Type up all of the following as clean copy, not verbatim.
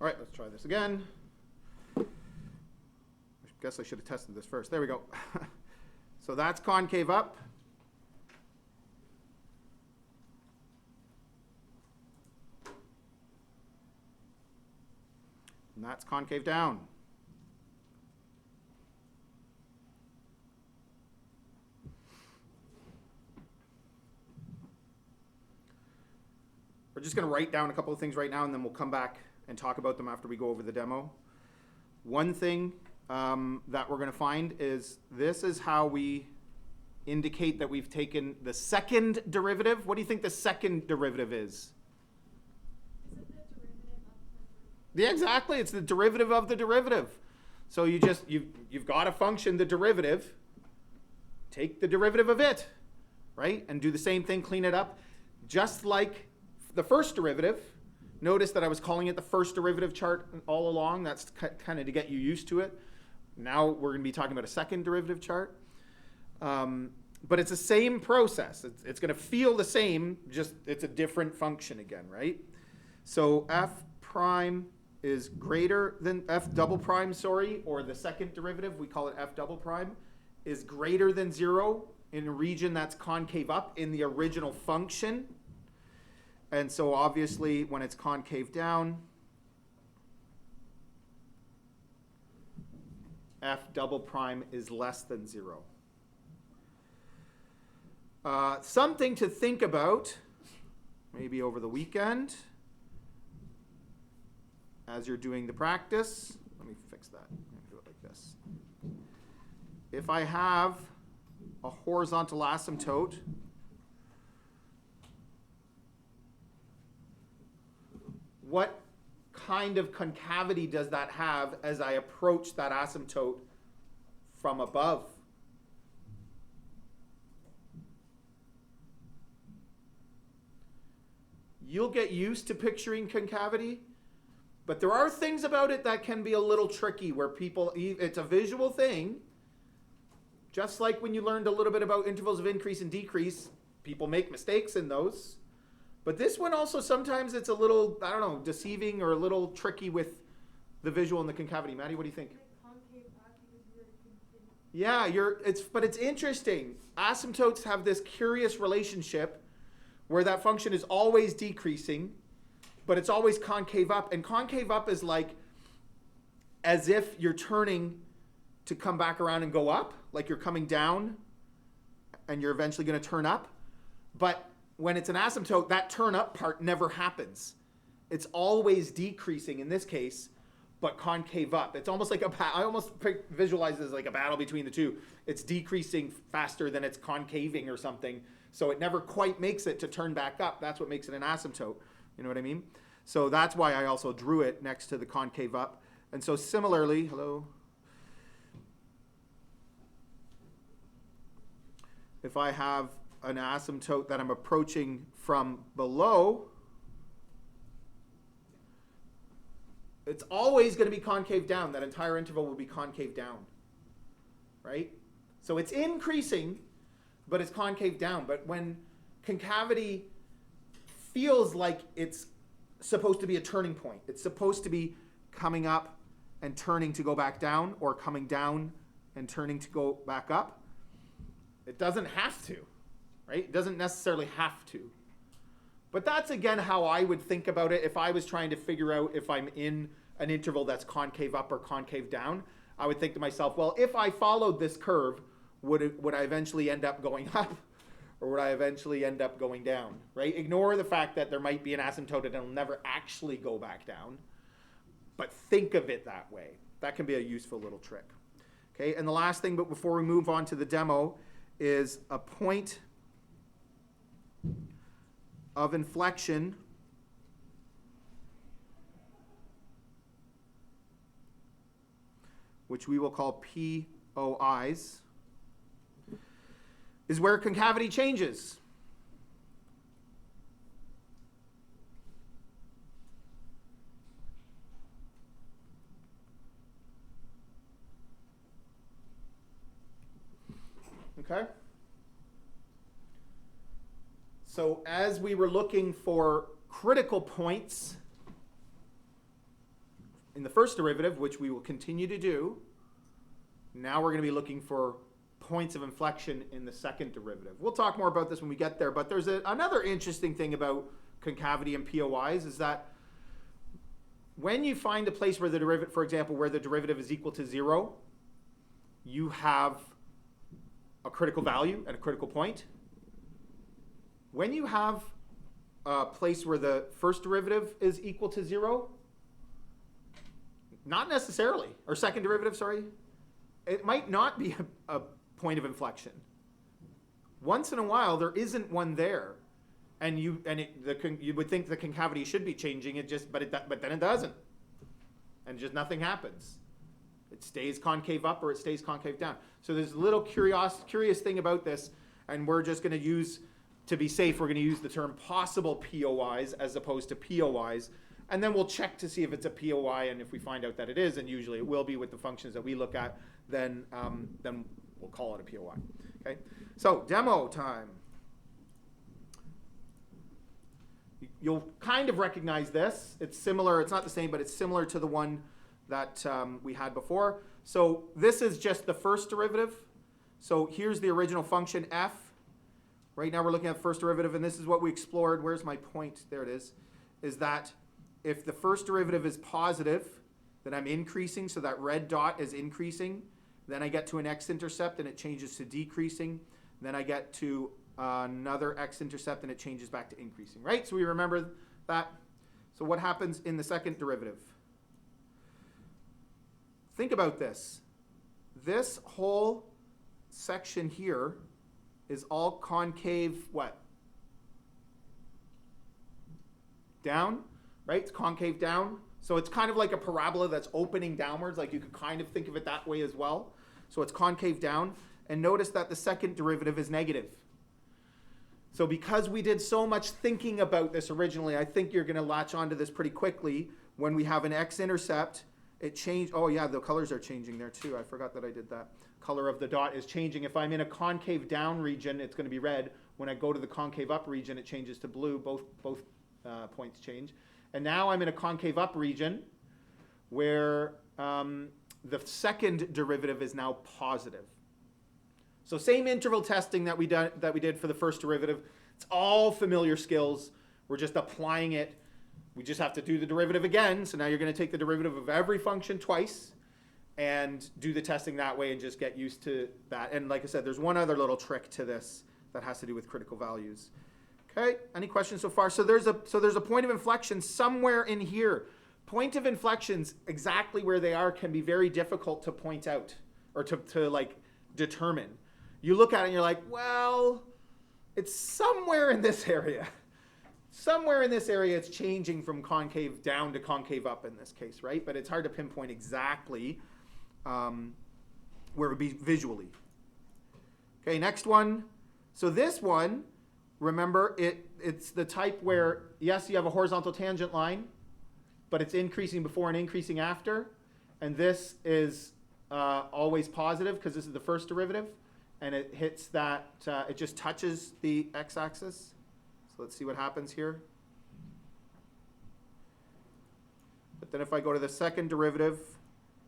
All right, let's try this again. I guess I should have tested this first. There we go. So that's concave up. And that's concave down. We're just going to write down a couple of things right now, and then we'll come back and talk about them after we go over the demo. One thing that we're going to find is this is how we indicate that we've taken the second derivative. What do you think the second derivative is? Yeah, exactly. It's the derivative of the derivative. So you've got a function, the derivative. Take the derivative of it, right? And do the same thing, clean it up. Just like the first derivative. Notice that I was calling it the first derivative chart all along. That's kind of to get you used to it. Now we're going to be talking about a second derivative chart. But it's the same process. It's going to feel the same, just it's a different function again, right? So f prime is greater than f double prime, or the second derivative, we call it f double prime, is greater than 0 in a region that's concave up in the original function. And so obviously when it's concave down, f double prime is less than 0. Something to think about, maybe over the weekend, as you're doing the practice. Let me fix that. I'm going to do it like this. If I have a horizontal asymptote, what kind of concavity does that have as I approach that asymptote from above? You'll get used to picturing concavity, but there are things about it that can be a little tricky where people, it's a visual thing. Just like when you learned a little bit about intervals of increase and decrease, people make mistakes in those. But this one also, sometimes it's a little, I don't know, deceiving or a little tricky with the visual and the concavity. Maddie, what do you think? Yeah, but it's interesting. Asymptotes have this curious relationship where that function is always decreasing, but it's always concave up. And concave up is like as if you're turning to come back around and go up, like you're coming down and you're eventually going to turn up. But when it's an asymptote, that turn up part never happens. It's always decreasing in this case, but concave up. It's almost like I almost visualize it as like a battle between the two. It's decreasing faster than it's concaving or something. So it never quite makes it to turn back up. That's what makes it an asymptote. You know what I mean? So that's why I also drew it next to the concave up. And so similarly, if I have an asymptote that I'm approaching from below, it's always going to be concave down. That entire interval will be concave down, right? So it's increasing, but it's concave down. But when concavity feels like it's supposed to be a turning point, it's supposed to be coming up and turning to go back down, or coming down and turning to go back up, it doesn't have to, right? It doesn't necessarily have to. But that's, again, how I would think about it if I was trying to figure out if I'm in an interval that's concave up or concave down. I would think to myself, well, if I followed this curve, would I eventually end up going up, or would I eventually end up going down, right? Ignore the fact that there might be an asymptote and it'll never actually go back down, but think of it that way. That can be a useful little trick. Okay, and the last thing, but before we move on to the demo, is a point of inflection which we will call POIs, is where concavity changes. Okay? So as we were looking for critical points in the first derivative, which we will continue to do, now we're going to be looking for points of inflection in the second derivative. We'll talk more about this when we get there, but there's another interesting thing about concavity and POIs is that when you find a place where the derivative, for example, where the derivative is equal to 0, you have a critical value and a critical point. When you have a place where the first derivative is equal to 0, not necessarily, or second derivative, sorry, it might not be a point of inflection. Once in a while, there isn't one there, and you would think the concavity should be changing. But then it doesn't, and just nothing happens. It stays concave up or it stays concave down. So there's a little curious thing about this, and we're just going to use, to be safe, we're going to use the term possible POIs as opposed to POIs, and then we'll check to see if it's a POI, and if we find out that it is, and usually it will be with the functions that we look at, then we'll call it a POI. Okay, so demo time. You'll kind of recognize this. It's similar. It's not the same, but it's similar to the one that we had before. So this is just the first derivative. So here's the original function f. Right now we're looking at first derivative, and this is what we explored. Where's my point? There it is that if the first derivative is positive, then I'm increasing, so that red dot is increasing. Then I get to an x-intercept, and it changes to decreasing. Then I get to another x-intercept, and it changes back to increasing, right? So we remember that. So what happens in the second derivative? Think about this. This whole section here is all concave what? Down, right? It's concave down. So it's kind of like a parabola that's opening downwards. Like you could kind of think of it that way as well. So it's concave down. And notice that the second derivative is negative. So because we did so much thinking about this originally, I think you're going to latch onto this pretty quickly. When we have an x-intercept, it changed. Oh yeah, the colors are changing there too. I forgot that I did that. Color of the dot is changing. If I'm in a concave down region, it's going to be red. When I go to the concave up region, it changes to blue. Both points change. And now I'm in a concave up region where the second derivative is now positive. So same interval testing that we did for the first derivative. It's all familiar skills. We're just applying it. We just have to do the derivative again. So now you're going to take the derivative of every function twice and do the testing that way and just get used to that. And like I said, there's one other little trick to this that has to do with critical values. Okay, any questions so far? So there's a point of inflection somewhere in here. Point of inflections, exactly where they are, can be very difficult to point out or to like determine. You look at it and you're like, well, it's somewhere in this area. Somewhere in this area it's changing from concave down to concave up in this case, right? But it's hard to pinpoint exactly where it would be visually. Okay, next one. So this one, remember, it's the type where, yes, you have a horizontal tangent line, but it's increasing before and increasing after. And this is always positive because this is the first derivative. And it hits that, it just touches the x-axis. So let's see what happens here. But then if I go to the second derivative,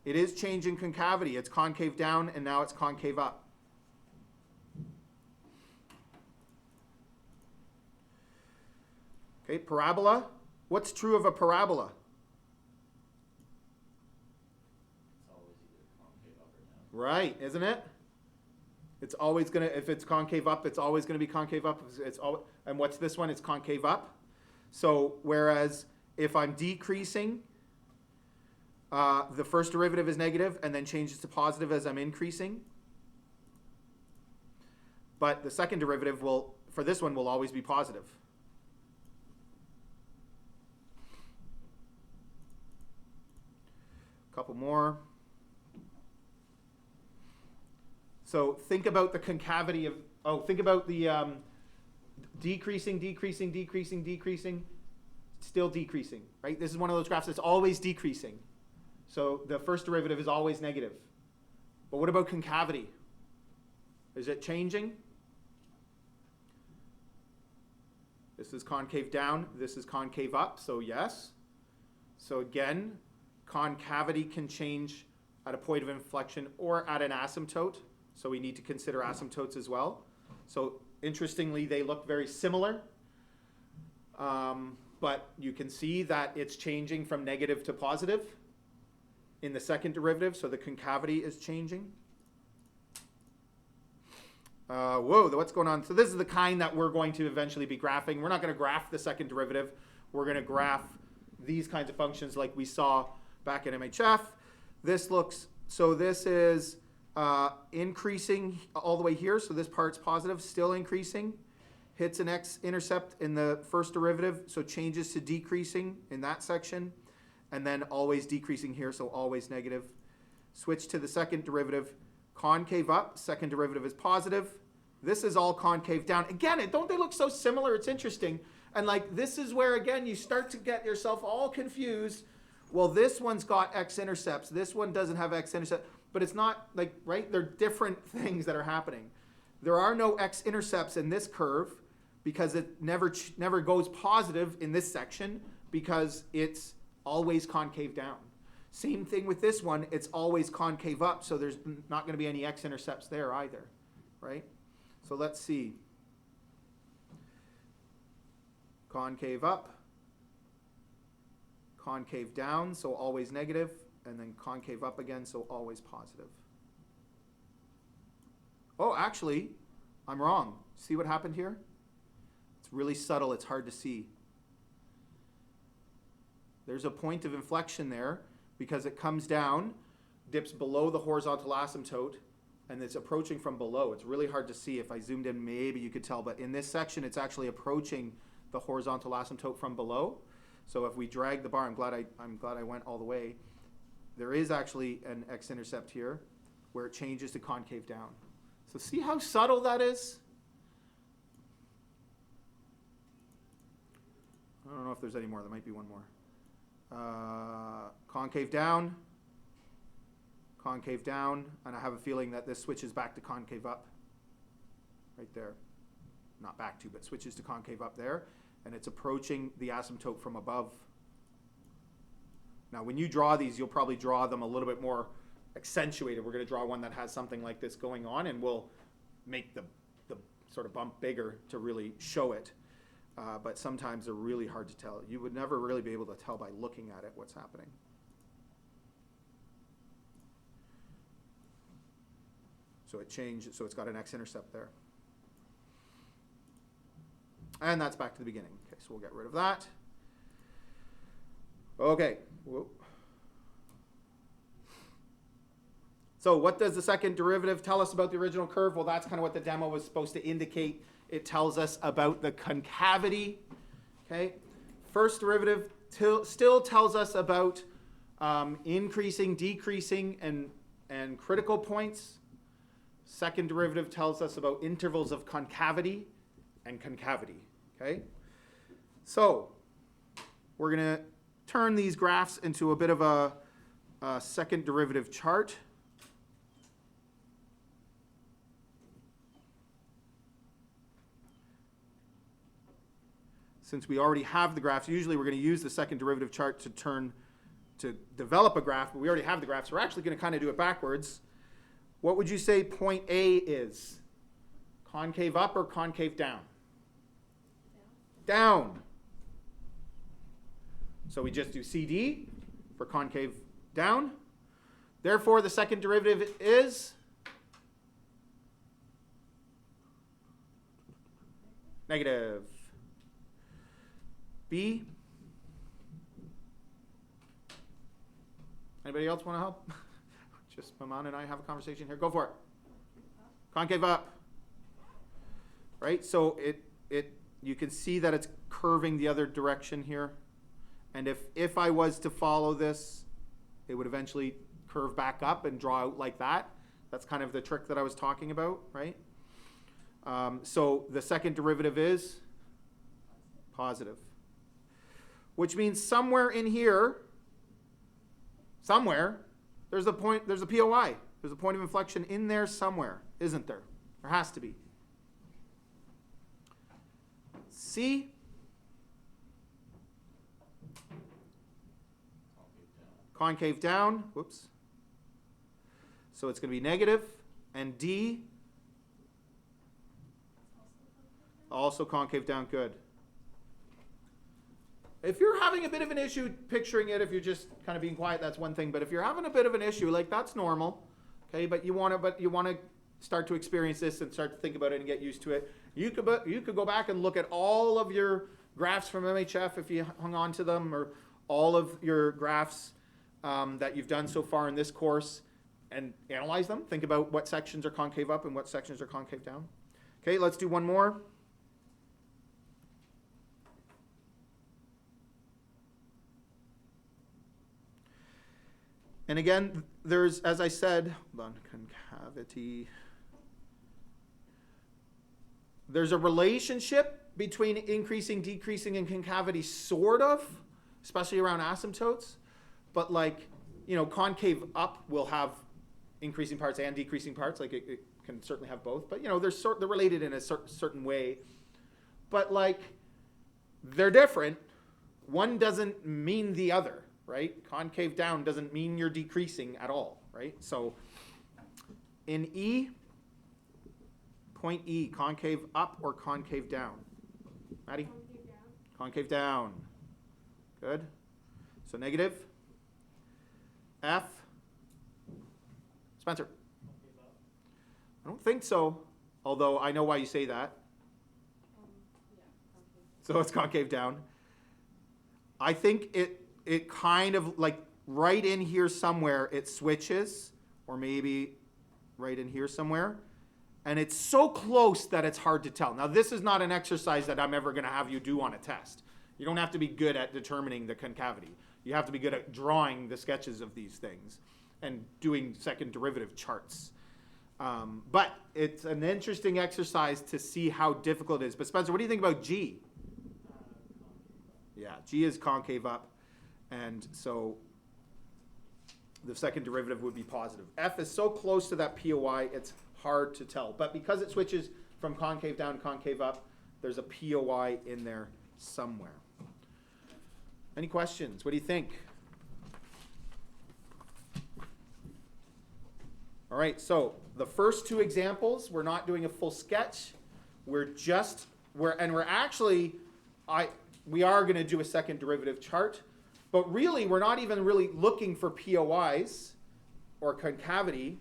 it is changing concavity. It's concave down, and now it's concave up. Okay, parabola. What's true of a parabola? It's always either concave up or down. Right, isn't it? It's always going to, if it's concave up, it's always going to be concave up. And what's this one? It's concave up. So whereas if I'm decreasing, the first derivative is negative and then changes to positive as I'm increasing. But the second derivative for this one, will always be positive. Couple more. So think about the concavity think about the decreasing, still decreasing, right? This is one of those graphs that's always decreasing. So the first derivative is always negative. But what about concavity? Is it changing? This is concave down, this is concave up, so yes. So again, concavity can change at a point of inflection or at an asymptote. So we need to consider asymptotes as well. So interestingly, they look very similar. But you can see that it's changing from negative to positive in the second derivative. So the concavity is changing. Whoa, what's going on? So this is the kind that we're going to eventually be graphing. We're not going to graph the second derivative. We're going to graph these kinds of functions like we saw back in MHF. This is increasing all the way here. So this part's positive, still increasing. Hits an x-intercept in the first derivative, so changes to decreasing in that section. And then always decreasing here, so always negative. Switch to the second derivative. Concave up, second derivative is positive. This is all concave down. Again, don't they look so similar? It's interesting. And like this is where, again, you start to get yourself all confused. Well, this one's got x-intercepts. This one doesn't have x-intercepts. But it's not like, right? They're different things that are happening. There are no x-intercepts in this curve because it never goes positive in this section because it's always concave down. Same thing with this one, it's always concave up, so there's not going to be any x-intercepts there either, right? So let's see. Concave up, concave down, so always negative, and then concave up again, so always positive. Oh, actually, I'm wrong. See what happened here? It's really subtle, it's hard to see. There's a point of inflection there because it comes down, dips below the horizontal asymptote, and it's approaching from below. It's really hard to see. If I zoomed in, maybe you could tell, but in this section, it's actually approaching the horizontal asymptote from below. So if we drag the bar, I'm glad I went all the way. There is actually an x-intercept here where it changes to concave down. So see how subtle that is? I don't know if there's any more. There might be one more. Concave down, and I have a feeling that this switches back to concave up, right there. Not back to, but switches to concave up there, and it's approaching the asymptote from above. Now, when you draw these, you'll probably draw them a little bit more accentuated. We're going to draw one that has something like this going on, and we'll make the sort of bump bigger to really show it. But sometimes they're really hard to tell. You would never really be able to tell by looking at it what's happening. So it changed, so it's got an x-intercept there. And that's back to the beginning. Okay, so we'll get rid of that. Okay. Whoa. So what does the second derivative tell us about the original curve? Well, that's kind of what the demo was supposed to indicate. It tells us about the concavity. Okay. First derivative still tells us about increasing, decreasing, and critical points. Second derivative tells us about intervals of concavity and concavity. Okay. So we're going to turn these graphs into a bit of a second derivative chart. Since we already have the graphs, usually we're going to use the second derivative chart to develop a graph, but we already have the graphs. We're actually going to kind of do it backwards. What would you say point A is? Concave up or concave down? Down. So we just do CD for concave down. Therefore, the second derivative is negative. B. Anybody else want to help? Just Maman and I have a conversation here. Go for it. Concave up. Right? So you can see that it's curving the other direction here. And if I was to follow this, it would eventually curve back up and draw out like that. That's kind of the trick that I was talking about, right? So the second derivative is positive. Which means somewhere in here, there's a point, there's a POI. There's a point of inflection in there somewhere, isn't there? There has to be. C. concave down. Whoops. So it's going to be negative. And D, also concave down. Good. If you're having a bit of an issue picturing it, if you're just kind of being quiet, that's one thing. But if you're having a bit of an issue, like, that's normal. Okay, but you want to start to experience this and start to think about it and get used to it. You could go back and look at all of your graphs from MHF if you hung on to them, or all of your graphs that you've done so far in this course, and analyze them. Think about what sections are concave up and what sections are concave down. Okay, let's do one more. And again, there's, as I said, hold on, concavity. There's a relationship between increasing, decreasing, and concavity, sort of, especially around asymptotes. But like, concave up will have increasing parts and decreasing parts. Like it can certainly have both. But they're related in a certain way. But like, they're different. One doesn't mean the other, right? Concave down doesn't mean you're decreasing at all, right? So in E, point E, concave up or concave down? Maddie? Concave down. Good. So negative. F. Spencer? I don't think so, although I know why you say that. So it's concave down. I think it kind of, like, right in here somewhere it switches, or maybe right in here somewhere. And it's so close that it's hard to tell. Now, this is not an exercise that I'm ever going to have you do on a test. You don't have to be good at determining the concavity. You have to be good at drawing the sketches of these things and doing second derivative charts. But it's an interesting exercise to see how difficult it is. But Spencer, what do you think about G? Yeah, G is concave up. And so the second derivative would be positive. F is so close to that POI, it's hard to tell. But because it switches from concave down to concave up, there's a POI in there somewhere. Any questions? What do you think? All right, so the first two examples, we're not doing a full sketch. We are going to do a second derivative chart. But really, we're not even really looking for POIs or concavity.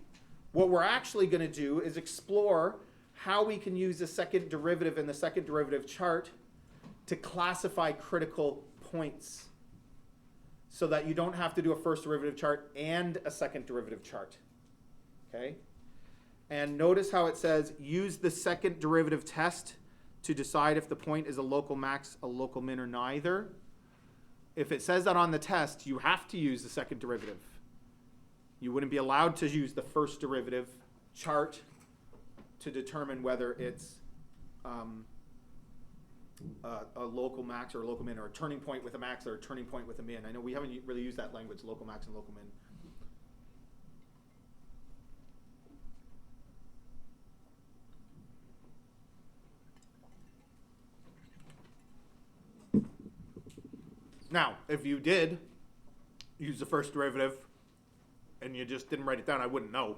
What we're actually going to do is explore how we can use the second derivative in the second derivative chart to classify critical points, so that you don't have to do a first derivative chart and a second derivative chart. Okay? And notice how it says, use the second derivative test to decide if the point is a local max, a local min, or neither. If it says that on the test, you have to use the second derivative. You wouldn't be allowed to use the first derivative chart to determine whether it's a local max or a local min, or a turning point with a max or a turning point with a min. I know we haven't really used that language, local max and local min. Now, if you did use the first derivative and you just didn't write it down, I wouldn't know.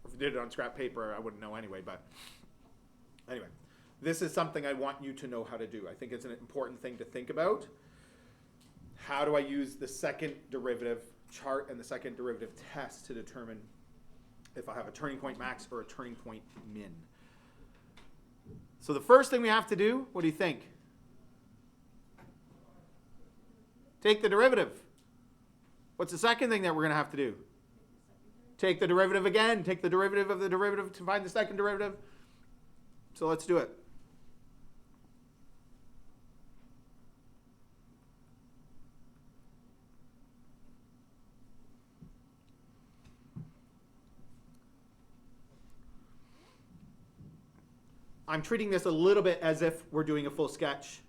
If you did it on scrap paper, I wouldn't know anyway. But anyway, this is something I want you to know how to do. I think it's an important thing to think about. How do I use the second derivative chart and the second derivative test to determine if I have a turning point max or a turning point min? So the first thing we have to do, what do you think? Take the derivative. What's the second thing that we're going to have to do? Take the derivative again. Take the derivative of the derivative to find the second derivative. So let's do it. I'm treating this a little bit as if we're doing a full sketch.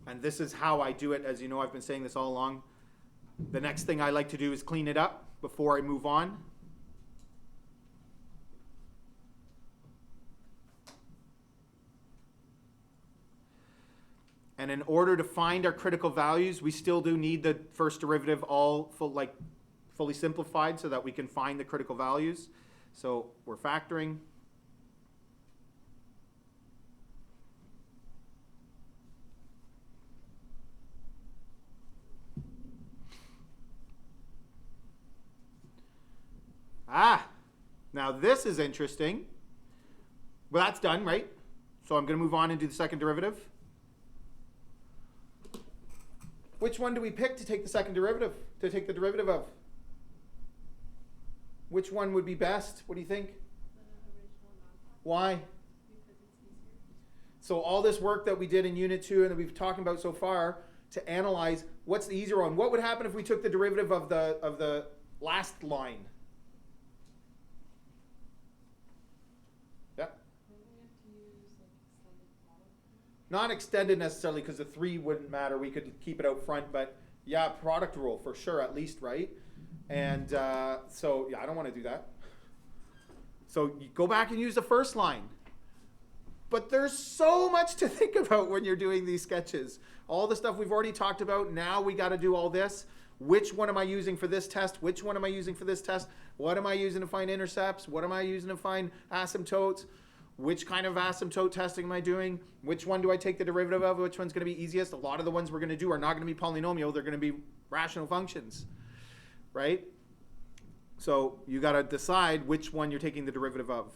And this is how I do it. As you know, I've been saying this all along. The next thing I like to do is clean it up before I move on. And in order to find our critical values, we still do need the first derivative all full, like fully simplified so that we can find the critical values. So we're factoring. Now this is interesting. Well, that's done, right? So I'm going to move on and do the second derivative. Which one do we pick to take the second derivative, to take the derivative of? Which one would be best? What do you think? The original non-factor. Why? Because it's easier. So all this work that we did in Unit 2 and that we've talking about so far to analyze what's the easier one. What would happen if we took the derivative of the last line? Yep. Don't we have to use like extended product? Not extended necessarily because the 3 wouldn't matter. We could keep it out front, but yeah, product rule for sure, at least, right? And so, yeah, I don't want to do that. So you go back and use the first line. But there's so much to think about when you're doing these sketches. All the stuff we've already talked about, now we got to do all this. Which one am I using for this test? Which one am I using for this test? What am I using to find intercepts? What am I using to find asymptotes? Which kind of asymptote testing am I doing? Which one do I take the derivative of? Which one's going to be easiest? A lot of the ones we're going to do are not going to be polynomial. They're going to be rational functions, right? So you got to decide which one you're taking the derivative of.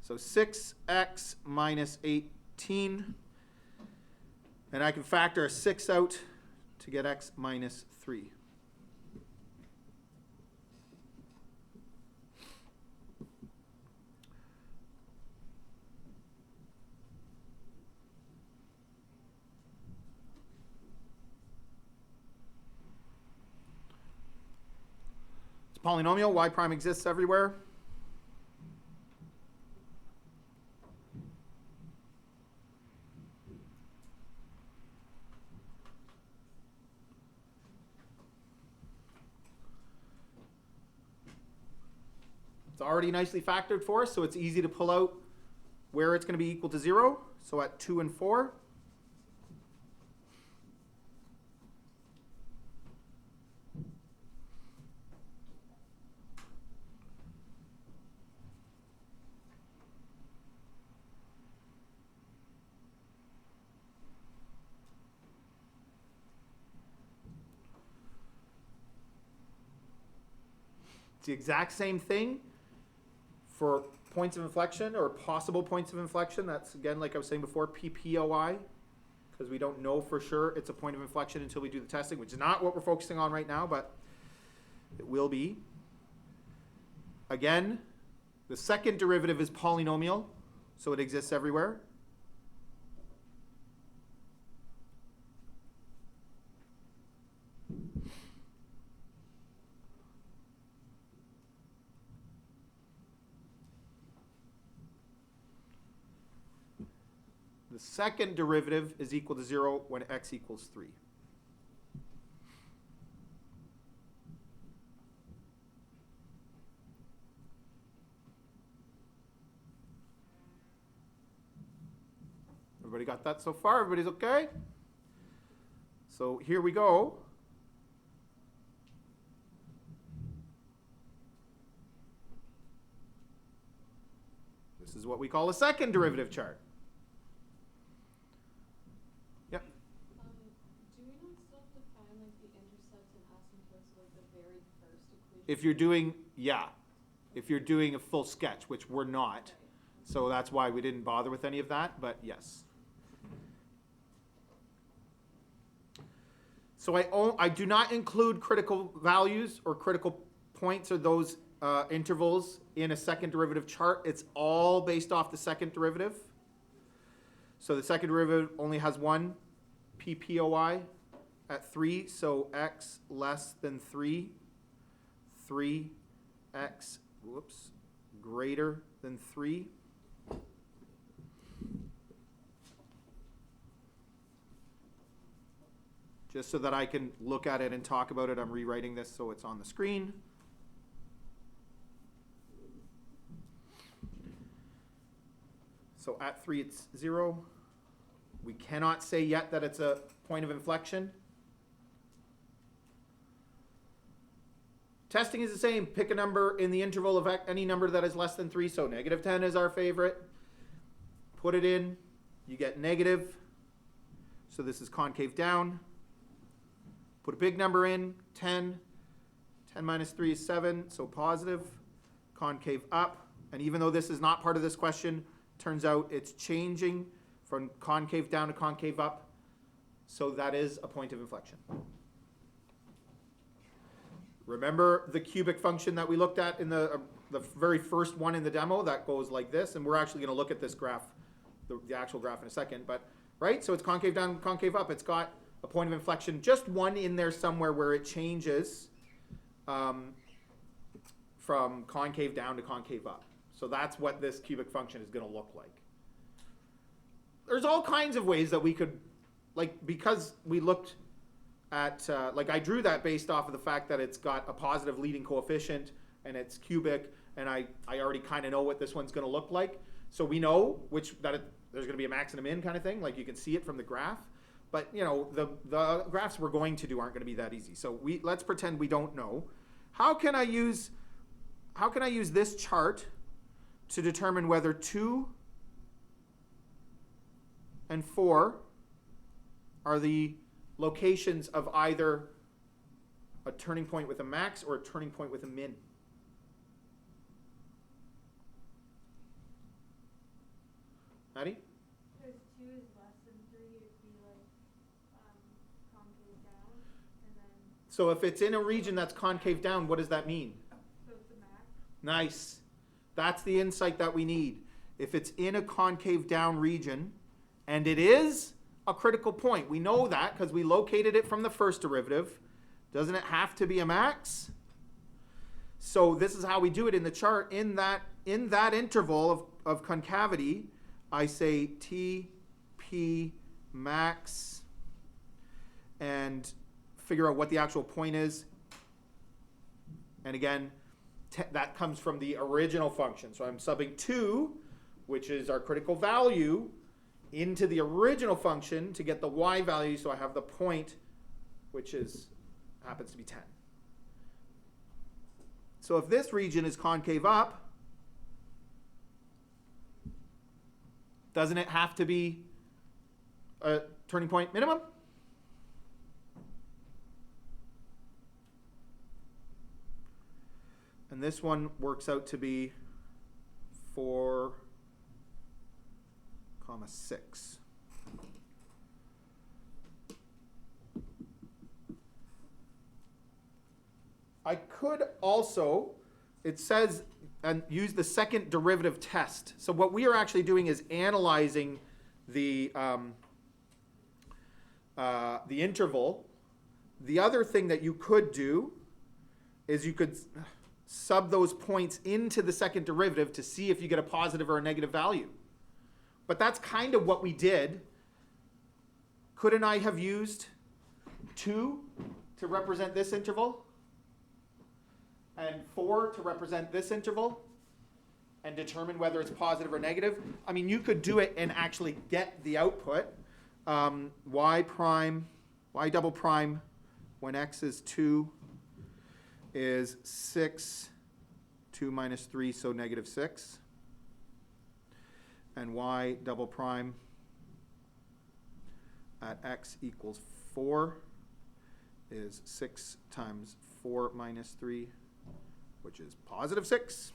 So 6x minus 18. And I can factor a 6 out to get x minus 3. It's a polynomial. Y prime exists everywhere. It's already nicely factored for us, so it's easy to pull out where it's going to be equal to 0. So at 2 and 4. It's the exact same thing for points of inflection or possible points of inflection. That's, again, like I was saying before, PPOI, because we don't know for sure it's a point of inflection until we do the testing, which is not what we're focusing on right now, but it will be. Again, the second derivative is polynomial, so it exists everywhere. The second derivative is equal to 0 when x equals 3. Everybody got that so far? Everybody's okay? So here we go. This is what we call a second derivative chart. Do we not still define like the intercepts and asymptotes like the very first equation? If you're doing, yeah, if you're doing a full sketch, which we're not, so that's why we didn't bother with any of that, but yes. So I do not include critical values or critical points or those intervals in a second derivative chart. It's all based off the second derivative. So the second derivative only has one PPOI at 3, so x less than 3, 3x, greater than 3. Just so that I can look at it and talk about it, I'm rewriting this so it's on the screen. So at 3 it's 0. We cannot say yet that it's a point of inflection. Testing is the same. Pick a number in the interval of any number that is less than 3. So negative 10 is our favorite. Put it in. You get negative. So this is concave down. Put a big number in, 10. 10 minus 3 is 7, so positive. Concave up. And even though this is not part of this question, turns out it's changing from concave down to concave up. So that is a point of inflection. Remember the cubic function that we looked at in the very first one in the demo? That goes like this. And we're actually going to look at this graph, the actual graph in a second. But right, so it's concave down, concave up. It's got a point of inflection, just one in there somewhere where it changes from concave down to concave up. So that's what this cubic function is going to look like. There's all kinds of ways that we could, like, because we looked at, like I drew that based off of the fact that it's got a positive leading coefficient and it's cubic, and I already kind of know what this one's going to look like. So we know there's going to be a max and a min kind of thing, like you can see it from the graph. But you know, the graphs we're going to do aren't going to be that easy. So let's pretend we don't know. How can I use this chart to determine whether 2 and 4 are the locations of either a turning point with a max or a turning point with a min? Maddie? Because 2 is less than 3, it'd be like concave down, and then So if it's in a region that's concave down, what does that mean? so it's the max. Nice. That's the insight that we need. If it's in a concave down region, and it is a critical point, we know that because we located it from the first derivative. Doesn't it have to be a max? So this is how we do it in the chart. In that interval of concavity, I say TP max and figure out what the actual point is. And again, that comes from the original function. So I'm subbing 2, which is our critical value, into the original function to get the y value. So I have the point, which happens to be 10. So if this region is concave up, doesn't it have to be a turning point minimum? And this one works out to be 4,6. I could also, it says, and use the second derivative test. So what we are actually doing is analyzing the interval. The other thing that you could do is you could sub those points into the second derivative to see if you get a positive or a negative value. But that's kind of what we did. Couldn't I have used 2 to represent this interval? And 4 to represent this interval? And determine whether it's positive or negative? I mean, you could do it and actually get the output. Y double prime, when x is 2, is 6, 2 minus 3, so negative 6. And y double prime at x equals 4 is 6 times 4 minus 3, which is positive 6.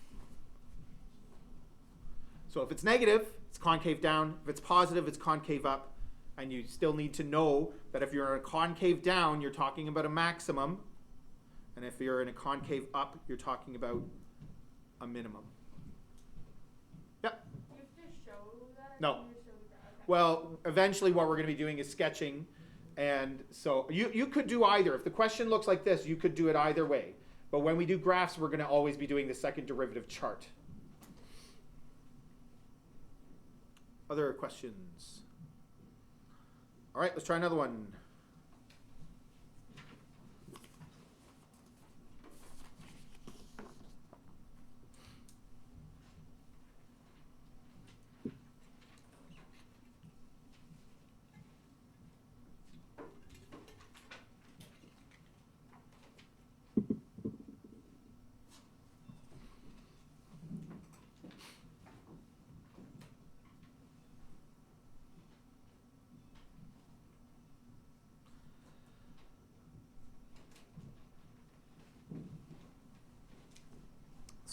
So if it's negative, it's concave down. If it's positive, it's concave up. And you still need to know that if you're in a concave down, you're talking about a maximum. And if you're in a concave up, you're talking about a minimum. Yep. You have to show that? No. Or can you just show the graph? Okay. Well, eventually what we're going to be doing is sketching. And so you could do either. If the question looks like this, you could do it either way. But when we do graphs, we're going to always be doing the second derivative chart. Other questions? All right, let's try another one.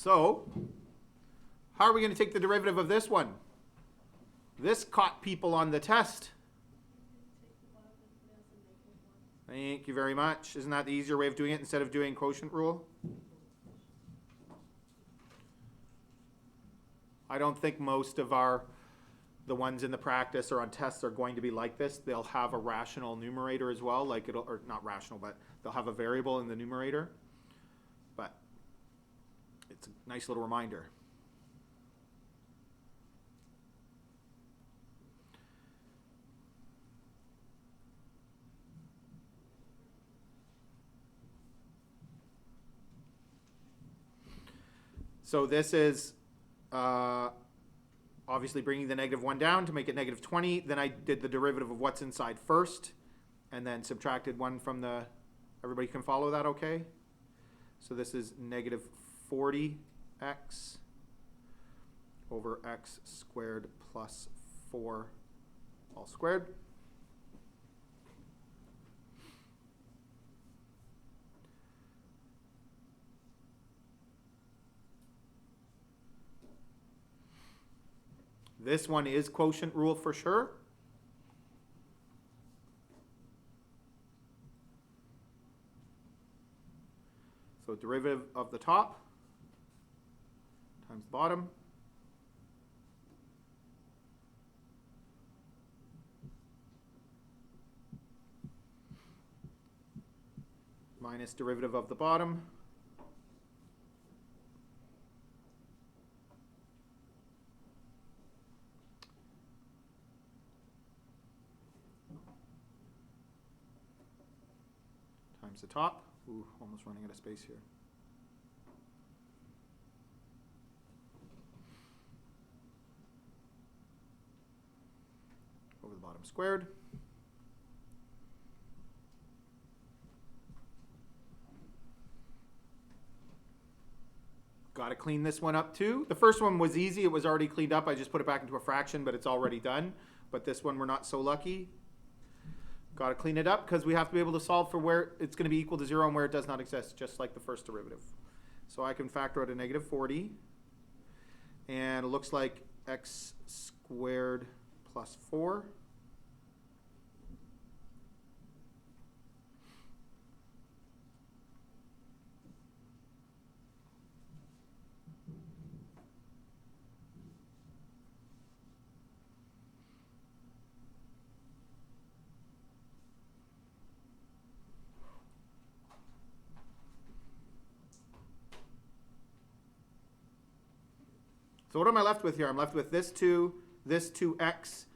So, how are we going to take the derivative of this one? This caught people on the test. Thank you very much. Isn't that the easier way of doing it instead of doing quotient rule? I don't think most of the ones in the practice or on tests are going to be like this. They'll have a rational numerator as well, like it'll, or not rational, but they'll have a variable in the numerator. But it's a nice little reminder. So this is obviously bringing the -1 down to make it -20. Then I did the derivative of what's inside first, and then subtracted 1 from the, everybody can follow that okay? So this is -40x over x squared plus 4 all squared. This one is quotient rule for sure. So derivative of the top times the bottom minus derivative of the bottom times the top. Ooh, almost running out of space here. Over the bottom squared. Got to clean this one up too. The first one was easy. It was already cleaned up. I just put it back into a fraction, but it's already done. But this one we're not so lucky. Got to clean it up because we have to be able to solve for where it's going to be equal to 0 and where it does not exist, just like the first derivative. So I can factor out a -40. And it looks like x squared plus 4. So what am I left with here? I'm left with this 2x,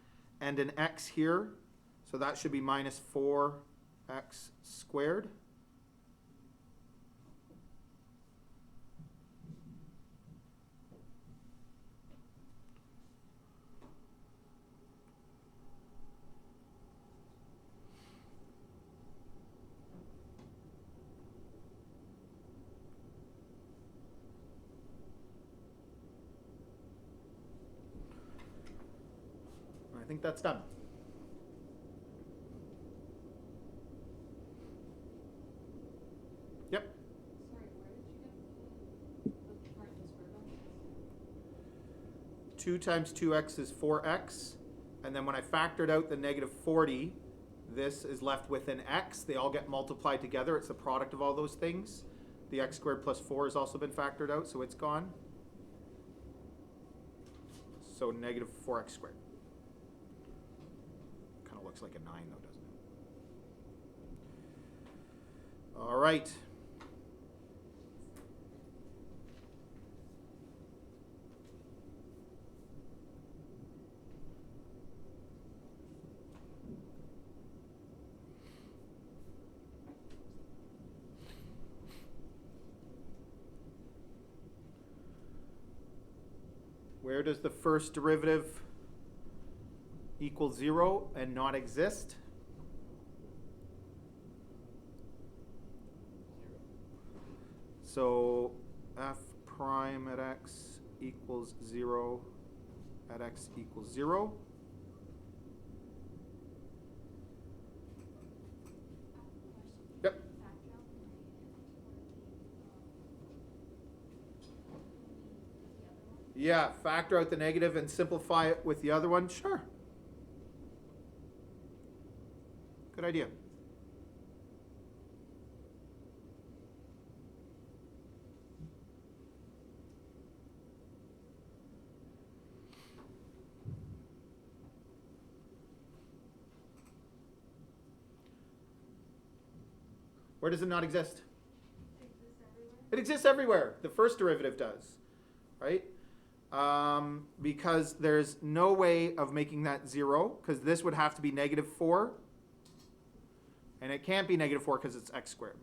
and an x here. So that should be minus 4x squared. I think that's done. Yep. Sorry, where did you get the part to square brackets? 2 times 2x is 4x. And then when I factored out the -40, this is left with an x. They all get multiplied together. It's the product of all those things. The x squared plus 4 has also been factored out, so it's gone. So -4x squared. Kind of looks like a 9 though, doesn't it? All right. Where does the first derivative equal 0 and not exist? 0. So f prime at x equals 0 at x equals 0. Yep. Yeah, factor out the negative and simplify it with the other one. Sure. Good idea. Where does it not exist? It exists everywhere. It exists everywhere. The first derivative does, right? Because there's no way of making that 0, because this would have to be negative 4. And it can't be negative 4 because it's x squared.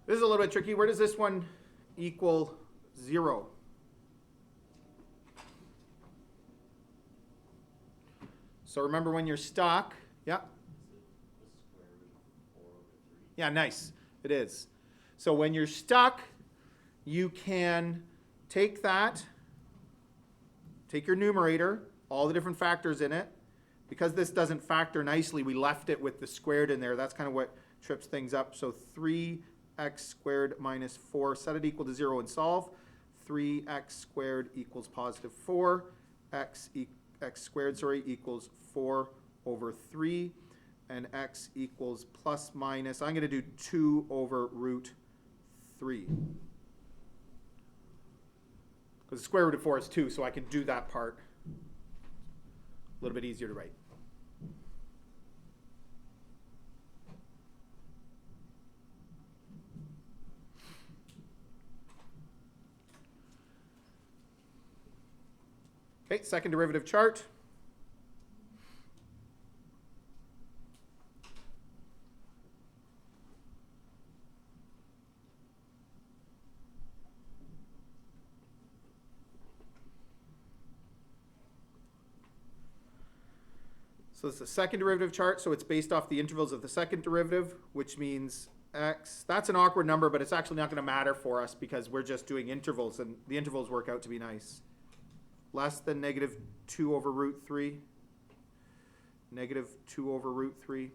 This is a little bit tricky. Where does this one equal 0? So remember when you're stuck, yeah? Is it the square root of 4 over 3? Yeah, nice. It is. So when you're stuck, you can take that, take your numerator, all the different factors in it. Because this doesn't factor nicely, we left it with the squared in there. That's kind of what trips things up. So 3x squared minus 4, set it equal to 0 and solve. 3x squared equals positive 4. X squared, equals 4 over 3. And x equals plus minus, I'm going to do 2 over root 3. Because the square root of 4 is 2, so I can do that part a little bit easier to write. Okay, second derivative chart. So it's the second derivative chart, so it's based off the intervals of the second derivative, which means x. That's an awkward number, but it's actually not going to matter for us because we're just doing intervals, and the intervals work out to be nice. Less than negative 2 over root 3. Negative 2 over root 3.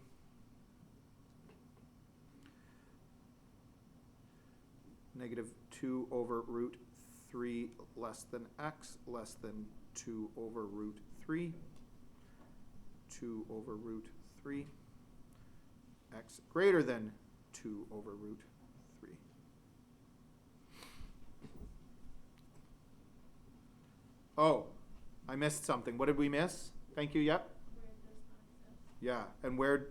Negative 2 over root 3 less than x, less than 2 over root 3. 2 over root 3. X greater than 2 over root 3. Oh, I missed something. What did we miss? Thank you, yep. Where it does not exist. Yeah, and where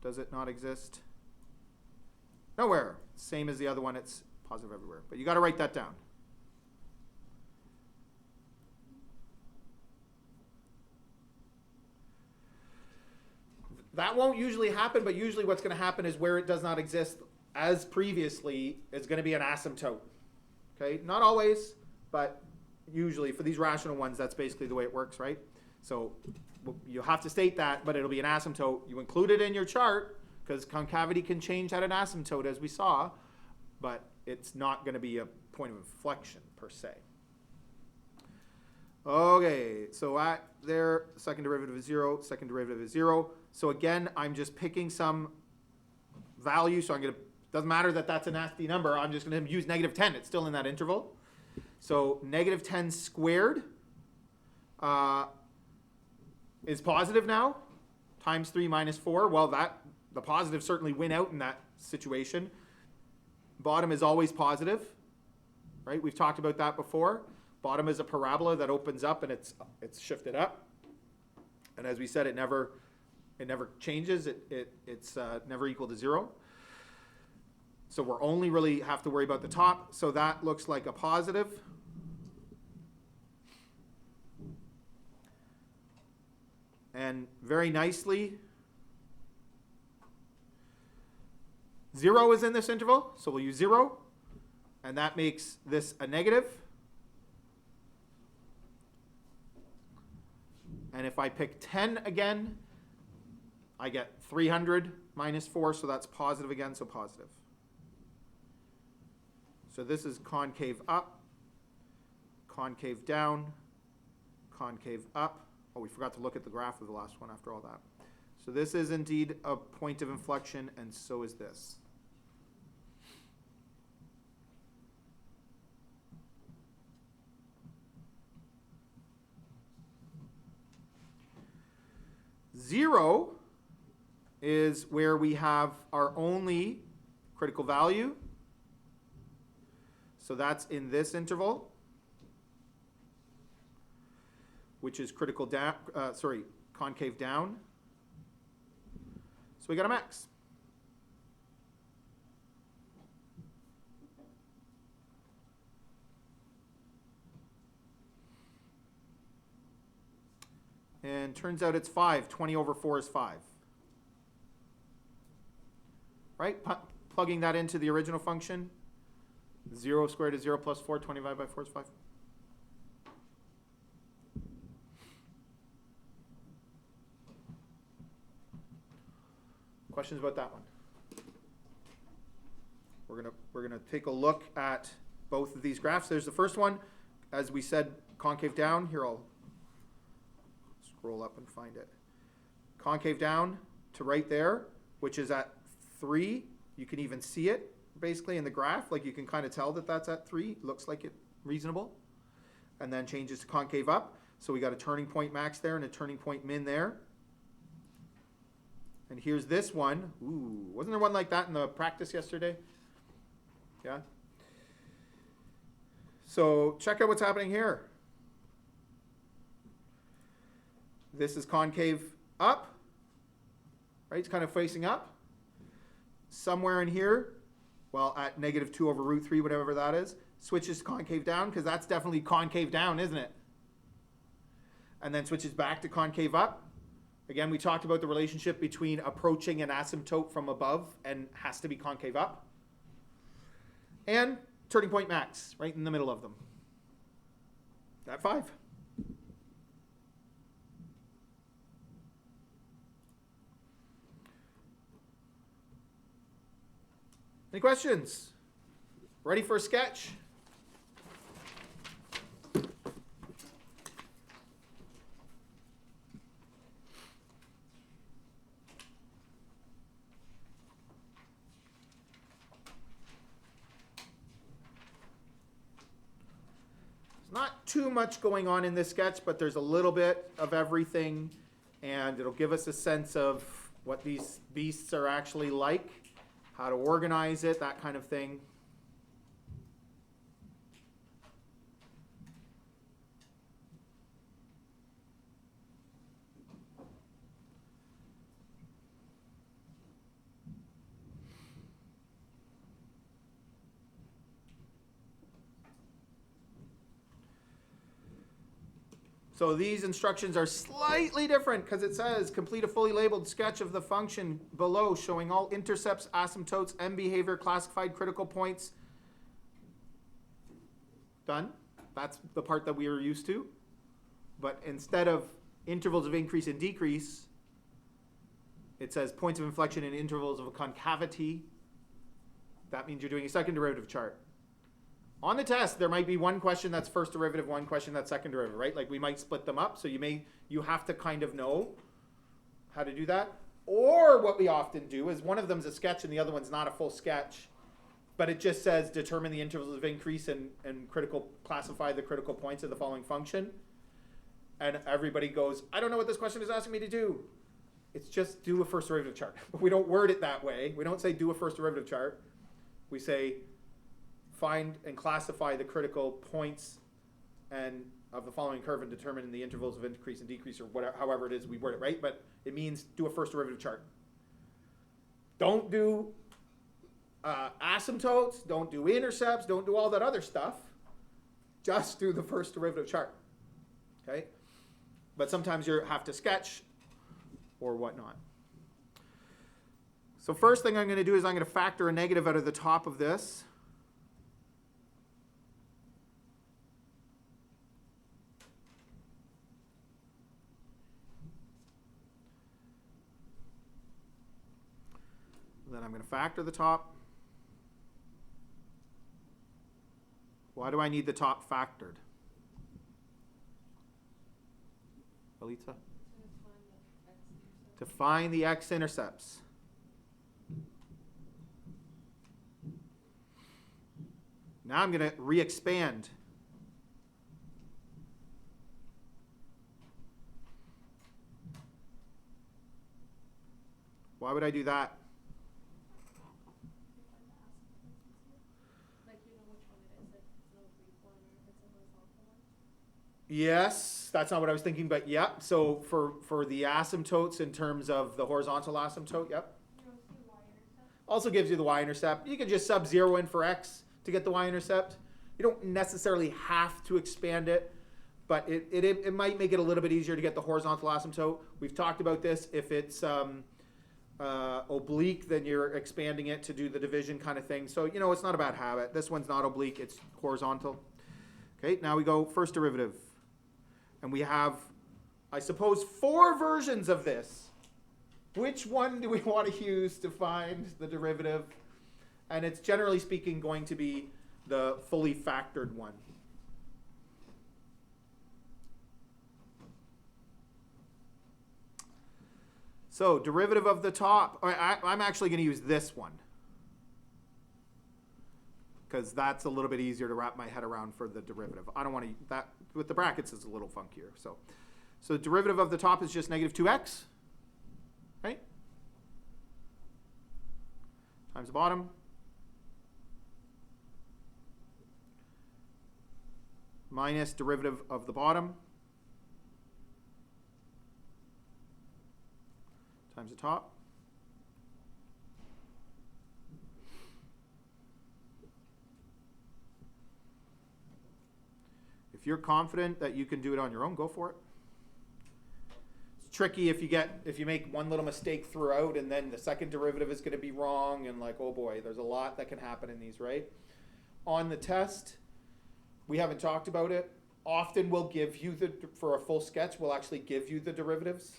does it not exist? Nowhere. Same as the other one, it's positive everywhere. But you got to write that down. That won't usually happen, but usually what's going to happen is where it does not exist as previously is going to be an asymptote. Okay, not always, but usually for these rational ones, that's basically the way it works, right? So you have to state that, but it'll be an asymptote. You include it in your chart because concavity can change at an asymptote as we saw, but it's not going to be a point of inflection per se. Okay, so at there, second derivative is 0, second derivative is 0. So again, I'm just picking some value. So I'm going to, doesn't matter that that's a nasty number. I'm just going to use negative 10. It's still in that interval. So negative 10 squared is positive now, times 3 minus 4. Well, the positive certainly win out in that situation. Bottom is always positive, right? We've talked about that before. Bottom is a parabola that opens up and it's shifted up. And as we said, it never changes. It's never equal to 0. So we're only really have to worry about the top. So that looks like a positive. And very nicely, 0 is in this interval. So we'll use 0. And that makes this a negative. And if I pick 10 again, I get 300 minus 4, so that's positive again, so positive. So this is concave up, concave down, concave up. Oh, we forgot to look at the graph of the last one after all that. So this is indeed a point of inflection, and so is this. Zero is where we have our only critical value. So that's in this interval, which is critical down, concave down. So we got a max. And turns out it's 5. 20 over 4 is 5. Right? Plugging that into the original function. 0 squared is 0 plus 4. 20 divided by 4 is 5. Questions about that one? We're gonna take a look at both of these graphs. There's the first one, as we said, concave down. Here, I'll scroll up and find it. Concave down to right there, which is at 3. You can even see it basically in the graph. Like you can kind of tell that that's at 3. Looks like it reasonable. And then changes to concave up. So we got a turning point max there and a turning point min there. And here's this one. Ooh, wasn't there one like that in the practice yesterday? Yeah. So check out what's happening here. This is concave up, right? It's kind of facing up. Somewhere in here, well, at negative 2 over root 3, whatever that is, switches to concave down, because that's definitely concave down, isn't it? And then switches back to concave up. Again, we talked about the relationship between approaching an asymptote from above and has to be concave up. And turning point max, right in the middle of them. At 5. Any questions? Ready for a sketch? Not too much going on in this sketch, but there's a little bit of everything, and it'll give us a sense of what these beasts are actually like, how to organize it, that kind of thing. So these instructions are slightly different because it says complete a fully labeled sketch of the function below showing all intercepts, asymptotes, and behavior classified critical points. Done. That's the part that we are used to. But instead of intervals of increase and decrease, it says points of inflection in intervals of a concavity. That means you're doing a second derivative chart. On the test, there might be one question that's first derivative, one question that's second derivative, right? Like we might split them up, so you have to kind of know how to do that. Or what we often do is one of them's a sketch and the other one's not a full sketch, but it just says determine the intervals of increase and classify the critical points of the following function. And everybody goes, I don't know what this question is asking me to do. It's just do a first derivative chart. But we don't word it that way. We don't say do a first derivative chart. We say find and classify the critical points and of the following curve and determine the intervals of increase and decrease, or whatever, however it is we word it, right? But it means do a first derivative chart. Don't do asymptotes, don't do intercepts, don't do all that other stuff. Just do the first derivative chart, okay? But sometimes you have to sketch or whatnot. So first thing I'm going to do is I'm going to factor a negative out of the top of this. I'm going to factor the top. Why do I need the top factored? Alita? To find the x-intercepts. Now I'm going to re-expand. Why would I do that? Like, you know which one it is, if it's an oblique one or if it's a horizontal one. Yes, that's not what I was thinking, but yeah. So for the asymptotes in terms of the horizontal asymptote, yep. You don't see y-intercept. Also gives you the y-intercept. You can just sub 0 in for x to get the y-intercept. You don't necessarily have to expand it, but it might make it a little bit easier to get the horizontal asymptote. We've talked about this. If it's oblique, then you're expanding it to do the division kind of thing. So, you know, it's not a bad habit. This one's not oblique, it's horizontal. Okay, now we go first derivative. And we have, I suppose, 4 versions of this. Which one do we want to use to find the derivative? And it's generally speaking going to be the fully factored one. So derivative of the top, I'm actually going to use this one, because that's a little bit easier to wrap my head around for the derivative. I don't want to, that with the brackets is a little funkier. So the derivative of the top is just negative 2x, right? Times the bottom. Minus derivative of the bottom times the top. If you're confident that you can do it on your own, go for it. It's tricky if you make one little mistake throughout and then the second derivative is going to be wrong and like, oh boy, there's a lot that can happen in these, right? On the test, we haven't talked about it. Often we'll give you for a full sketch, we'll actually give you the derivatives.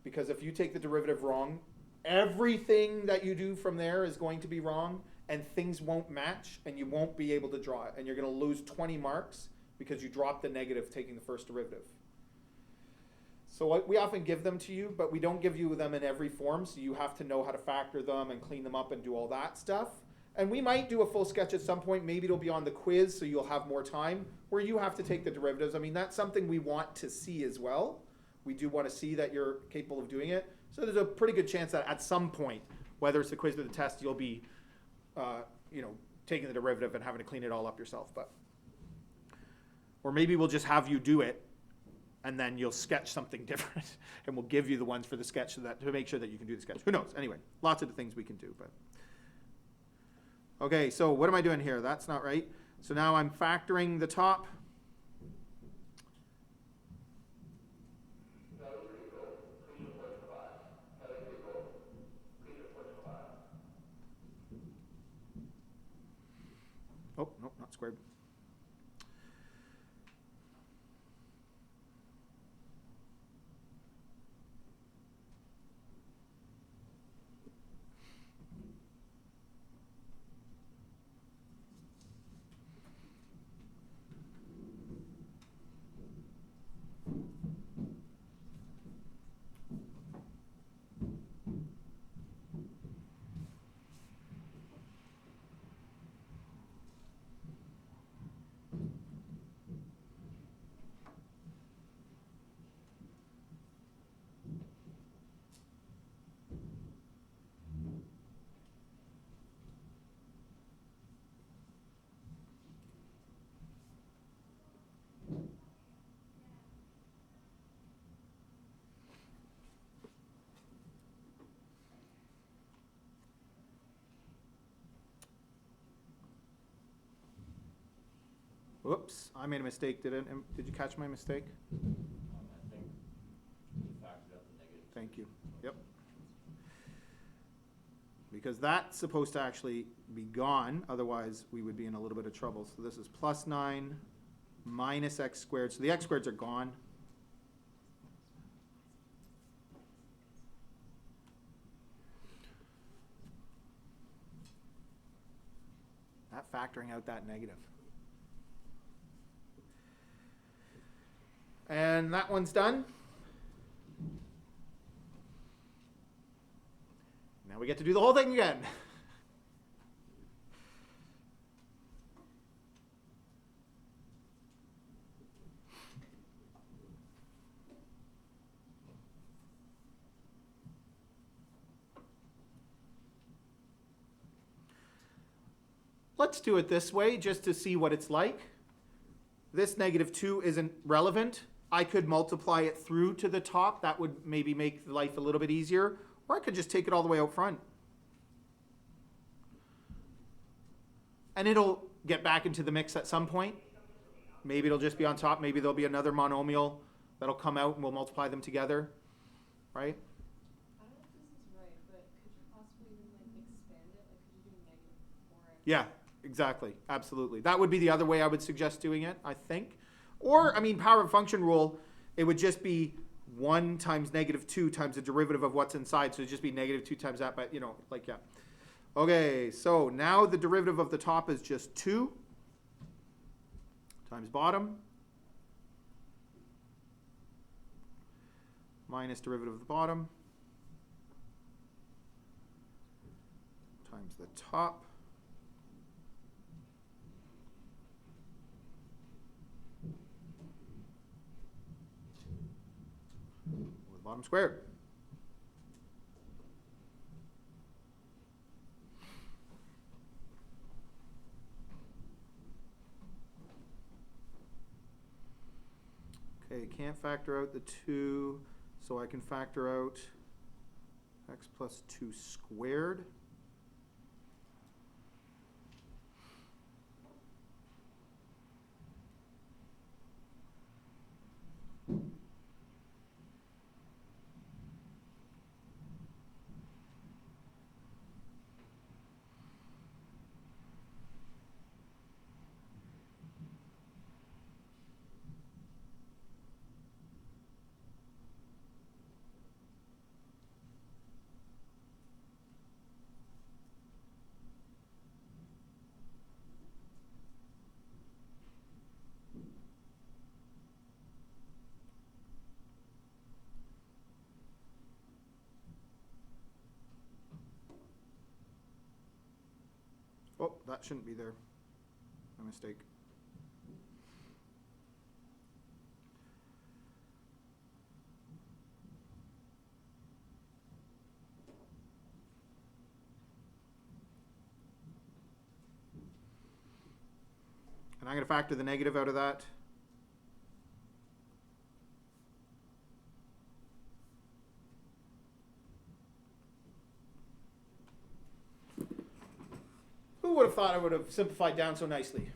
Because if you take the derivative wrong, everything that you do from there is going to be wrong and things won't match and you won't be able to draw it. And you're going to lose 20 marks because you dropped the negative taking the first derivative. So we often give them to you, but we don't give you them in every form. So you have to know how to factor them and clean them up and do all that stuff. And we might do a full sketch at some point. Maybe it'll be on the quiz, so you'll have more time, where you have to take the derivatives. I mean, that's something we want to see as well. We do want to see that you're capable of doing it. So there's a pretty good chance that at some point, whether it's the quiz or the test, you'll be taking the derivative and having to clean it all up yourself. Or maybe we'll just have you do it, and then you'll sketch something different, and we'll give you the ones for the sketch to make sure that you can do the sketch. Who knows? Anyway, lots of the things we can do, but... Okay, so what am I doing here? That's not right. So now I'm factoring the top. Oh, no, not squared. Whoops, I made a mistake. Did you catch my mistake? I think you factored out the negative. Thank you. Yep. Because that's supposed to actually be gone, otherwise we would be in a little bit of trouble. So this is plus 9 minus x squared. So the x squareds are gone. factoring out that negative. And that one's done. Now we get to do the whole thing again. Let's do it this way just to see what it's like. This -2 isn't relevant. I could multiply it through to the top. That would maybe make life a little bit easier. Or I could just take it all the way out front. And it'll get back into the mix at some point. Maybe it'll just be on top. Maybe there'll be another monomial that'll come out and we'll multiply them together. Right? I don't know if this is right, but could you possibly even like expand it? Like could you do -4x? Yeah, exactly. Absolutely. That would be the other way I would suggest doing it, I think. Or, I mean, power of function rule, it would just be 1 times -2 times the derivative of what's inside. So it'd just be -2 times that, but, you know, like, yeah. Okay, so now the derivative of the top is just 2 times bottom minus derivative of the bottom times the top. With bottom squared. Okay, can't factor out the 2, so I can factor out x plus 2 squared. Oh, that shouldn't be there. My mistake. And I'm going to factor the negative out of that. Who would have thought I would have simplified down so nicely?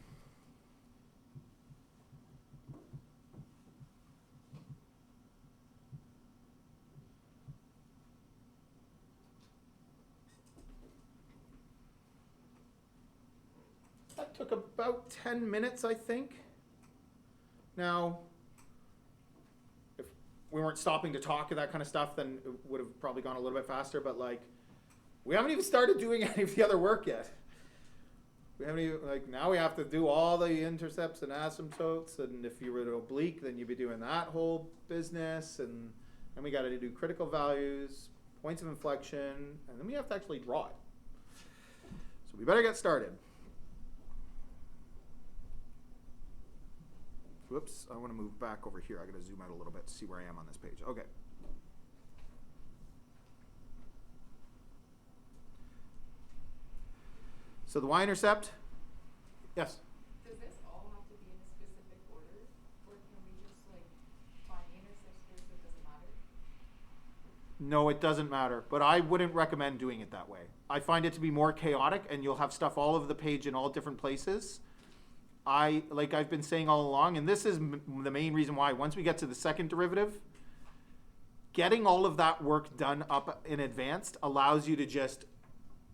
That took about 10 minutes, I think. Now, if we weren't stopping to talk and that kind of stuff, then it would have probably gone a little bit faster, but like, we haven't even started doing any of the other work yet. We haven't even, like, now we have to do all the intercepts and asymptotes, and if you were to oblique, then you'd be doing that whole business, and then we got to do critical values, points of inflection, and then we have to actually draw it. So we better get started. Whoops, I want to move back over here. I got to zoom out a little bit to see where I am on this page. Okay. So the y-intercept, yes? Does this all have to be in a specific order? Or can we just like find the intercepts first, it doesn't matter? No, it doesn't matter, but I wouldn't recommend doing it that way. I find it to be more chaotic, and you'll have stuff all over the page in all different places. Like I've been saying all along, and this is the main reason why, once we get to the second derivative, getting all of that work done up in advance allows you to just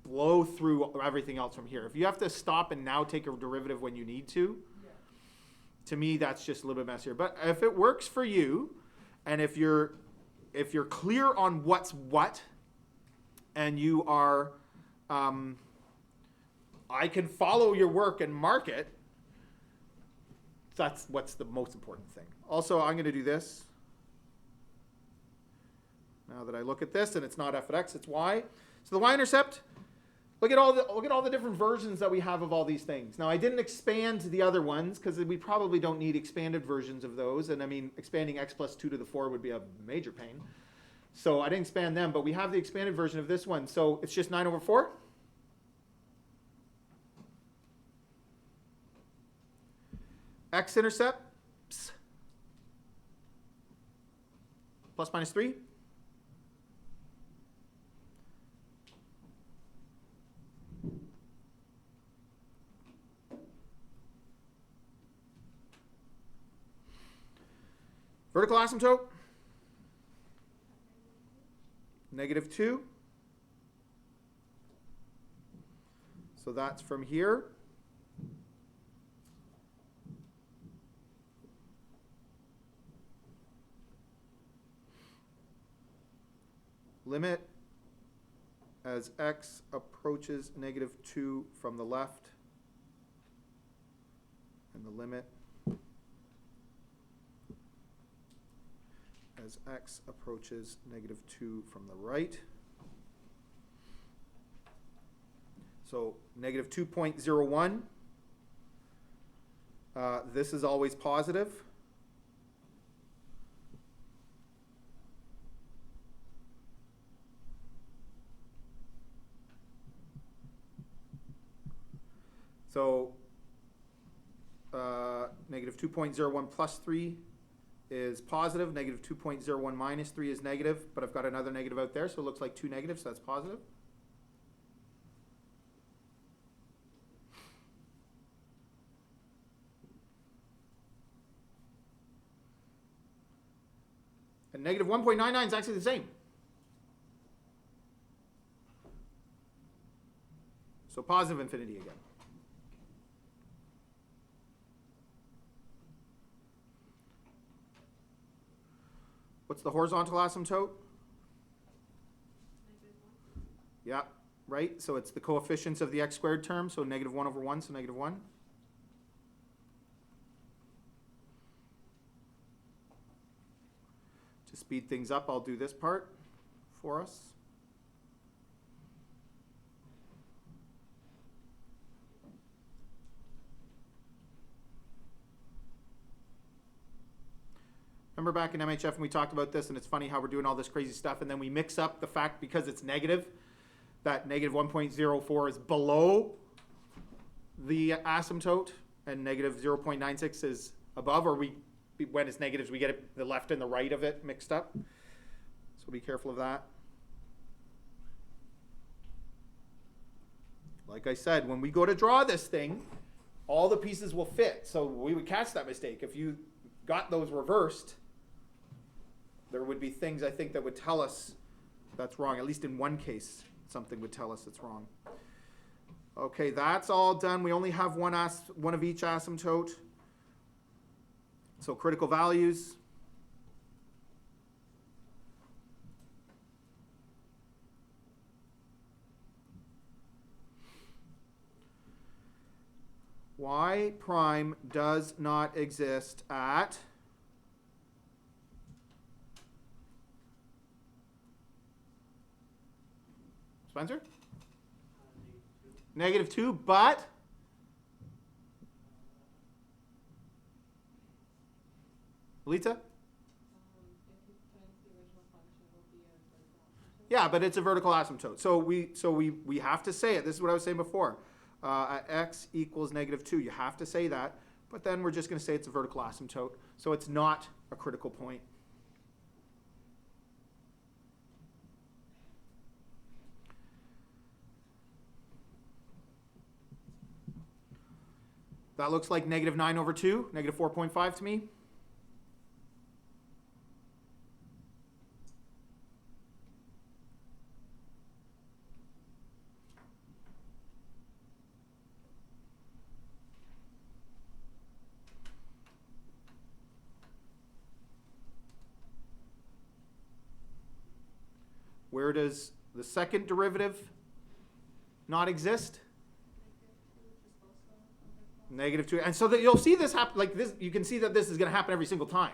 blow through everything else from here. If you have to stop and now take a derivative when you need to me, that's just a little bit messier. But if it works for you, and if you're clear on what's what, and you are I can follow your work and mark it. That's what's the most important thing. Also, I'm going to do this. Now that I look at this, and it's not f of x, it's y. So the y-intercept, look at all the different versions that we have of all these things. Now I didn't expand the other ones because we probably don't need expanded versions of those. And I mean, expanding x plus 2 to the 4 would be a major pain. So I didn't expand them, but we have the expanded version of this one. So it's just 9 over 4. X-intercepts plus minus 3. Vertical asymptote, -2. So that's from here. Limit as x approaches -2 from the left, and the limit as x approaches -2 from the right. So -2.01. This is always positive. So -2.01 plus 3 is positive, -2.01 minus 3 is negative, but I've got another negative out there, so it looks like 2 negatives, so that's positive. And -1.99 is actually the same. So positive infinity again. What's the horizontal asymptote? -1. Yeah, right. So it's the coefficients of the x squared term, so -1 over 1, so -1. To speed things up, I'll do this part for us. Remember back in MHF when we talked about this, and it's funny how we're doing all this crazy stuff, and then we mix up the fact because it's negative, that -1.04 is below the asymptote, and -0.96 is above, or when it's negatives, we get the left and the right of it mixed up. So be careful of that. Like I said, when we go to draw this thing, all the pieces will fit. So we would catch that mistake. If you got those reversed, there would be things, I think, that would tell us that's wrong. At least in one case, something would tell us it's wrong. Okay, that's all done. We only have one of each asymptote. So critical values. Y prime does not exist at Spencer? -2, but Lita? If you times the original function, it will be a vertical asymptote. Yeah, but it's a vertical asymptote. So we have to say it. This is what I was saying before. At x equals -2, you have to say that. But then we're just going to say it's a vertical asymptote. So it's not a critical point. That looks like -9 over 2, -4.5 to me. Where does the second derivative not exist? Negative 2. And so that you'll see this happen, like this, you can see that this is going to happen every single time.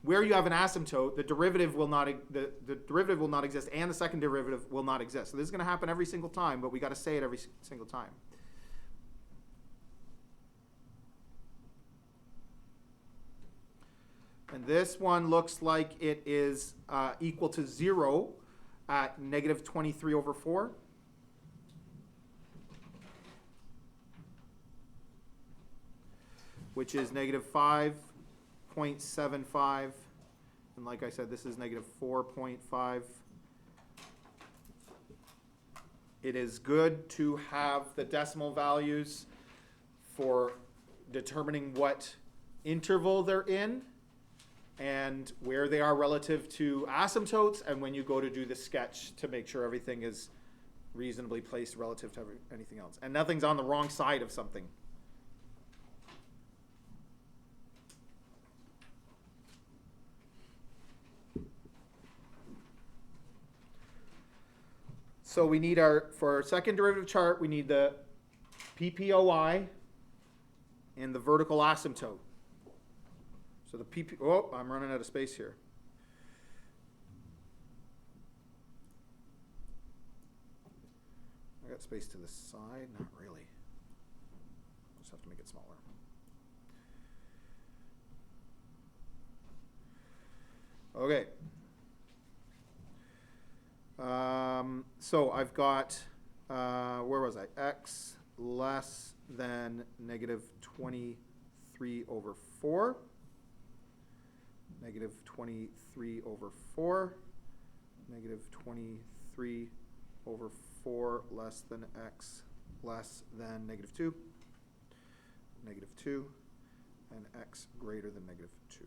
Where you have an asymptote, the derivative will not exist, and the second derivative will not exist. So this is going to happen every single time, but we got to say it every single time. And this one looks like it is equal to 0 at negative 23 over 4. Which is negative 5.75. And like I said, this is negative 4.5. It is good to have the decimal values for determining what interval they're in and where they are relative to asymptotes, and when you go to do the sketch to make sure everything is reasonably placed relative to anything else. And nothing's on the wrong side of something. So we need for our second derivative chart, we need the PPOI and the vertical asymptote. So the I'm running out of space here. I got space to the side, not really. Just have to make it smaller. Okay. So I've got, where was I? X less than negative 23 over 4. Negative 23 over 4. Negative 23 over 4 less than X less than negative 2. Negative 2. And X greater than negative 2.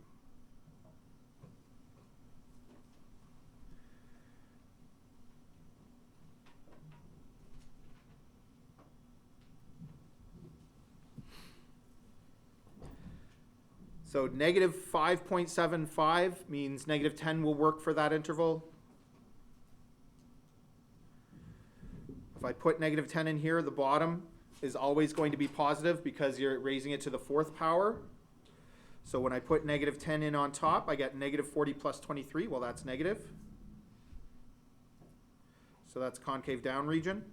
So negative 5.75 means negative 10 will work for that interval. If I put negative 10 in here, the bottom is always going to be positive because you're raising it to the 4th power. So when I put negative 10 in on top, I get negative 40 plus 23. Well, that's negative. So that's concave down region.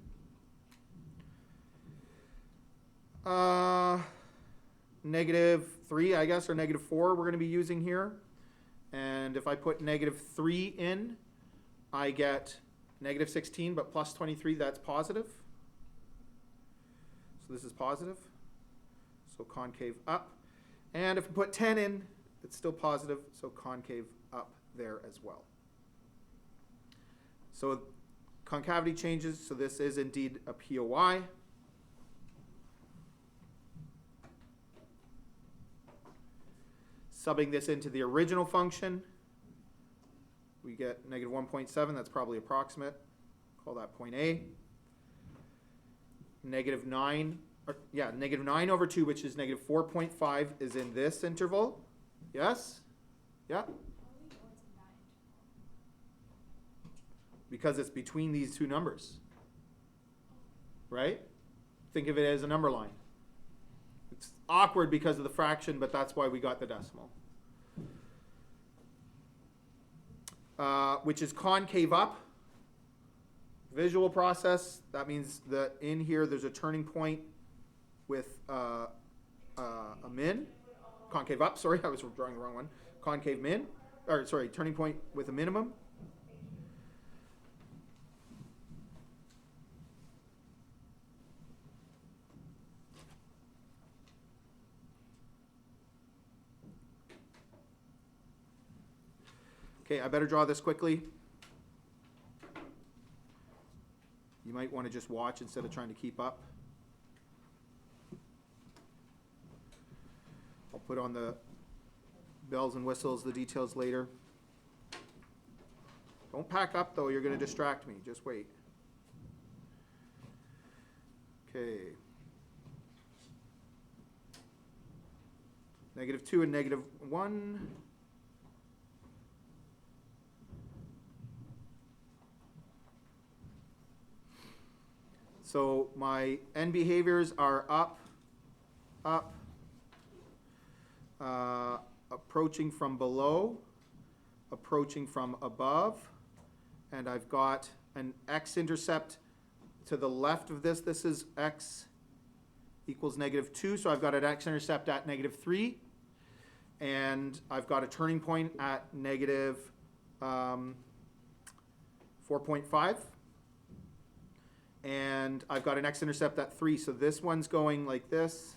Negative 3, I guess, or negative 4 we're going to be using here. And if I put negative 3 in, I get negative 16, but plus 23, that's positive. So this is positive. So concave up. And if I put 10 in, it's still positive, so concave up there as well. So concavity changes, so this is indeed a POI. Subbing this into the original function, we get negative 1.7. That's probably approximate. Call that point A. Negative 9, negative 9 over 2, which is negative 4.5, is in this interval. Yes? Yeah? Because it's between these two numbers. Right? Think of it as a number line. It's awkward because of the fraction, but that's why we got the decimal. Which is concave up. Visual process, that means that in here there's a turning point with a min. Concave up, sorry, I was drawing the wrong one. Concave min, or sorry, turning point with a minimum. Okay, I better draw this quickly. You might want to just watch instead of trying to keep up. I'll put on the bells and whistles, the details later. Don't pack up though, you're going to distract me. Just wait. Okay. Negative 2 and negative 1. So my end behaviors are up up, approaching from below, approaching from above, and I've got an x-intercept to the left of this. This is x equals -2, so I've got an x-intercept at -3, and I've got a turning point at -4.5, and I've got an x-intercept at 3, so this one's going like this.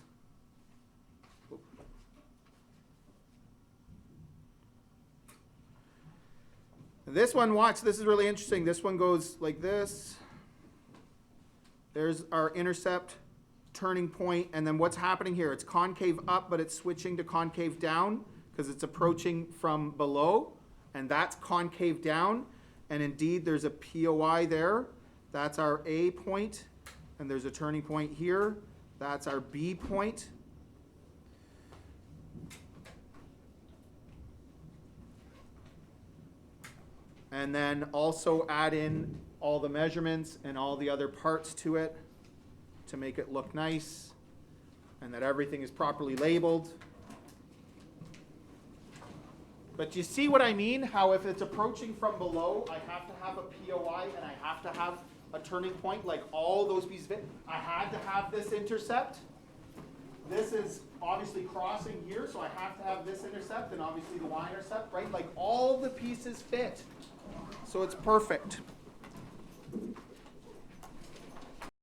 This one, watch, this is really interesting. This one goes like this. There's our intercept, turning point, and then what's happening here? It's concave up, but it's switching to concave down because it's approaching from below, and that's concave down. And indeed, there's a POI there. That's our A point, and there's a turning point here. That's our B point. And then also add in all the measurements and all the other parts to it to make it look nice and that everything is properly labeled. But you see what I mean? How if it's approaching from below, I have to have a POI and I have to have a turning point, like all those pieces of it. I had to have this intercept. This is obviously crossing here, so I have to have this intercept and obviously the y-intercept, right? Like all the pieces fit. So it's perfect.